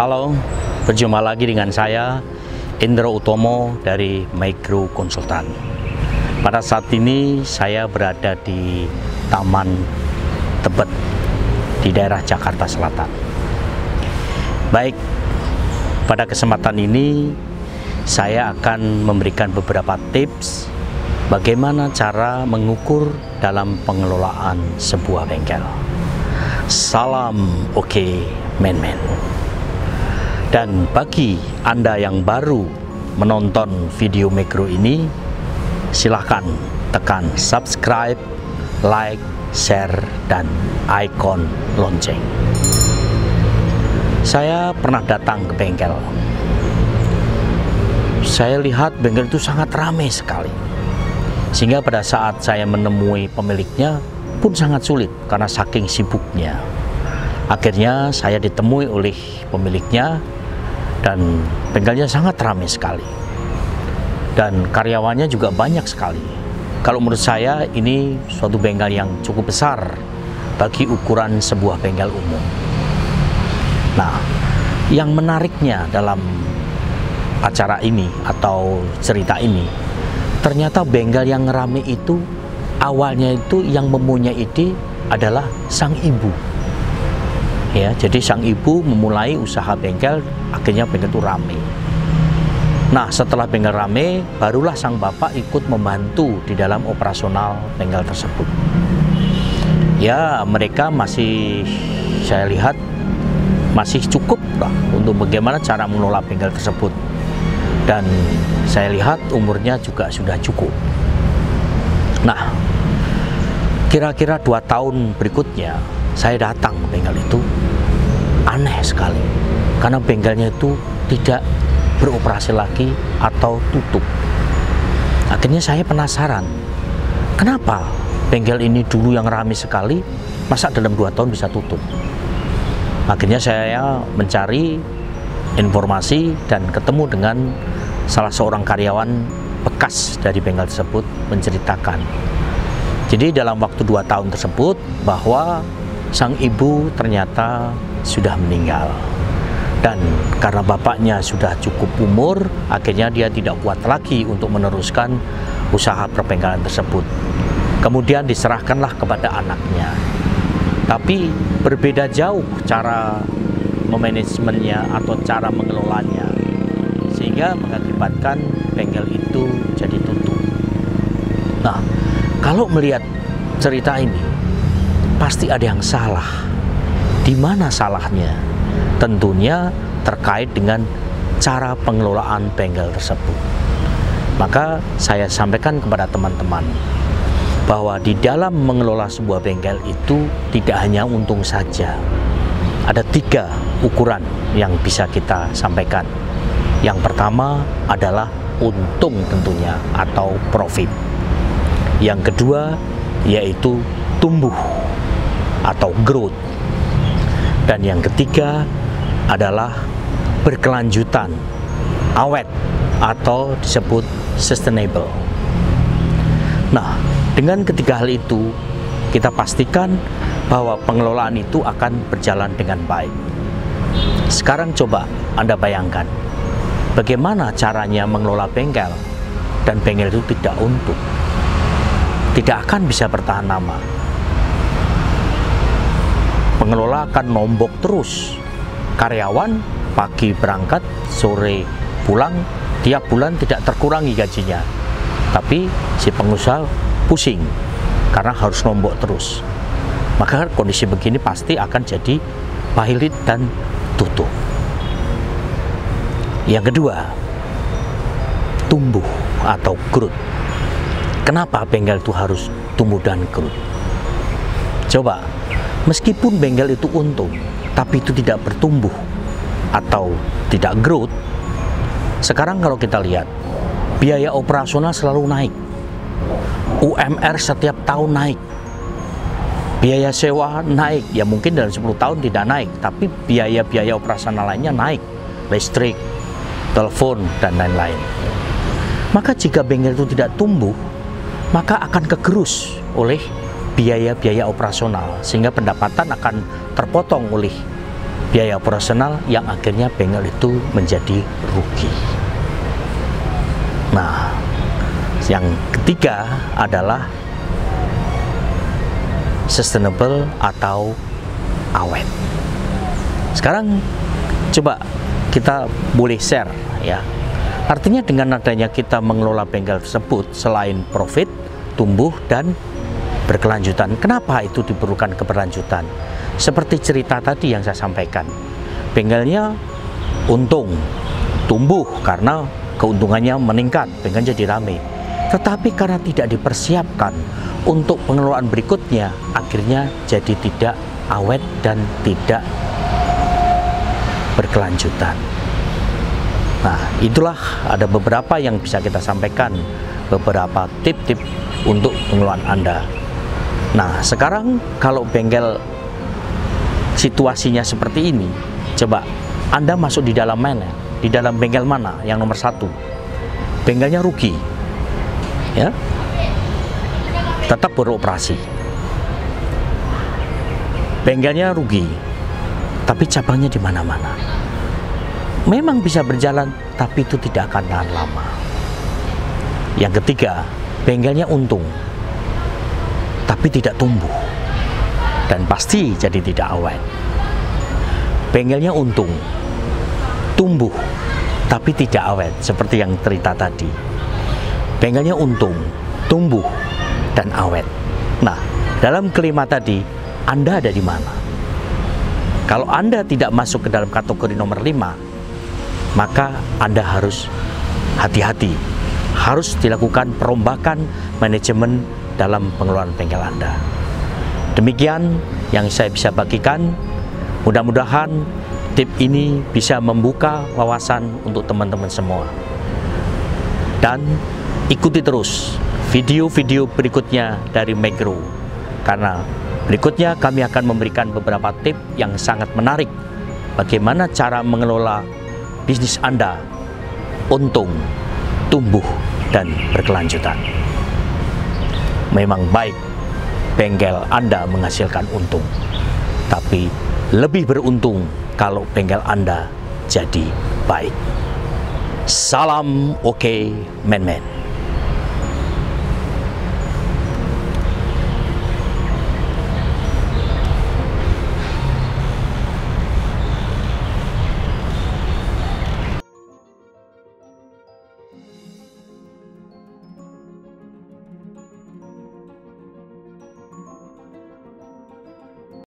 Halo, berjumpa lagi dengan saya Indro Utomo dari Micro Konsultan. Pada saat ini saya berada di Taman Tebet di daerah Jakarta Selatan. Baik, pada kesempatan ini saya akan memberikan beberapa tips bagaimana cara mengukur dalam pengelolaan sebuah bengkel. Salam oke, men-men. Dan bagi Anda yang baru menonton video Micro ini, silahkan tekan subscribe, like, share, dan ikon lonceng. Saya pernah datang ke bengkel. Saya lihat bengkel itu sangat ramai sekali, sehingga pada saat saya menemui pemiliknya pun sangat sulit karena saking sibuknya. Akhirnya saya ditemui oleh pemiliknya dan bengkelnya sangat ramai sekali dan karyawannya juga banyak sekali. Kalau menurut saya ini suatu bengkel yang cukup besar bagi ukuran sebuah bengkel umum. Nah, yang menariknya dalam acara ini atau cerita ini, ternyata bengkel yang ramai itu awalnya itu yang mempunyai ide adalah sang ibu. Ya, jadi sang ibu memulai usaha bengkel, akhirnya bengkel itu ramai. Nah, setelah bengkel ramai, barulah sang bapak ikut membantu di dalam operasional bengkel tersebut. Ya, mereka masih, saya lihat, masih cukup lah untuk bagaimana cara mengelola bengkel tersebut. Dan saya lihat umurnya juga sudah cukup. Nah, kira-kira 2 tahun berikutnya, saya datang ke bengkel itu. Aneh sekali, karena bengkelnya itu tidak beroperasi lagi atau tutup. Akhirnya saya penasaran, kenapa bengkel ini dulu yang ramai sekali, masa dalam 2 tahun bisa tutup? Akhirnya saya mencari informasi dan ketemu dengan salah seorang karyawan bekas dari bengkel tersebut menceritakan. Jadi dalam waktu 2 tahun tersebut bahwa sang ibu ternyata sudah meninggal. Dan karena bapaknya sudah cukup umur, akhirnya dia tidak kuat lagi untuk meneruskan usaha perbengkelan tersebut. Kemudian diserahkanlah kepada anaknya. Tapi berbeda jauh cara memanajemennya atau cara mengelolanya, sehingga mengakibatkan bengkel itu jadi tutup. Nah, kalau melihat cerita ini, pasti ada yang salah. Di mana salahnya? Tentunya terkait dengan cara pengelolaan bengkel tersebut. Maka saya sampaikan kepada teman-teman bahwa di dalam mengelola sebuah bengkel itu tidak hanya untung saja. Ada 3 ukuran yang bisa kita sampaikan. Yang pertama adalah untung tentunya atau profit. Yang kedua yaitu tumbuh atau growth. Dan yang ketiga adalah berkelanjutan, awet atau disebut sustainable. Nah, dengan ketiga hal itu kita pastikan bahwa pengelolaan itu akan berjalan dengan baik. Sekarang coba Anda bayangkan bagaimana caranya mengelola bengkel dan bengkel itu tidak untung, tidak akan bisa bertahan lama. Pengelola akan nombok terus. Karyawan pagi berangkat, sore pulang, tiap bulan tidak terkurangi gajinya. Tapi si pengusaha pusing karena harus nombok terus. Maka kondisi begini pasti akan jadi pailit dan tutup. Yang kedua, tumbuh atau growth. Kenapa bengkel itu harus tumbuh dan growth? Coba, meskipun bengkel itu untung, tapi itu tidak bertumbuh atau tidak growth. Sekarang kalau kita lihat, biaya operasional selalu naik. UMR setiap tahun naik. Biaya sewa naik, ya mungkin dalam 10 tahun tidak naik, tapi biaya-biaya operasional lainnya naik. Listrik, telepon, dan lain-lain. Maka jika bengkel itu tidak tumbuh, maka akan kegerus oleh biaya-biaya operasional, sehingga pendapatan akan terpotong oleh biaya operasional yang akhirnya bengkel itu menjadi rugi. Nah, yang ketiga adalah sustainable atau awet. Sekarang coba kita boleh share ya. Artinya dengan adanya kita mengelola bengkel tersebut, selain profit, tumbuh dan berkelanjutan. Kenapa itu diperlukan keberlanjutan? Seperti cerita tadi yang saya sampaikan, bengkelnya untung, tumbuh karena keuntungannya meningkat, bengkel jadi ramai. Tetapi karena tidak dipersiapkan untuk pengelolaan berikutnya, akhirnya jadi tidak awet dan tidak berkelanjutan. Nah, itulah ada beberapa yang bisa kita sampaikan, beberapa tip-tip untuk pengelolaan Anda. Nah, sekarang kalau bengkel situasinya seperti ini, coba Anda masuk di dalam mana? Di dalam bengkel mana? Yang nomor satu, bengkelnya rugi, ya, tetap beroperasi. Bengkelnya rugi, tapi cabangnya di mana-mana. Memang bisa berjalan, tapi itu tidak akan tahan lama. Yang ketiga, bengkelnya untung, tapi tidak tumbuh, dan pasti jadi tidak awet. Bengkelnya untung, tumbuh, tapi tidak awet, seperti yang cerita tadi. Bengkelnya untung, tumbuh, dan awet. Nah, dalam kelima tadi, Anda ada di mana? Kalau Anda tidak masuk ke dalam kategori nomor 5, maka Anda harus hati-hati. Harus dilakukan perombakan manajemen dalam pengelolaan bengkel Anda. Demikian yang saya bisa bagikan. Mudah-mudahan tip ini bisa membuka wawasan untuk teman-teman semua. Dan ikuti terus video-video berikutnya dari Meggrow, karena berikutnya kami akan memberikan beberapa tip yang sangat menarik bagaimana cara mengelola bisnis Anda untung, tumbuh, dan berkelanjutan. Memang baik bengkel Anda menghasilkan untung, tapi lebih beruntung kalau bengkel Anda jadi baik. Salam oke, men-men.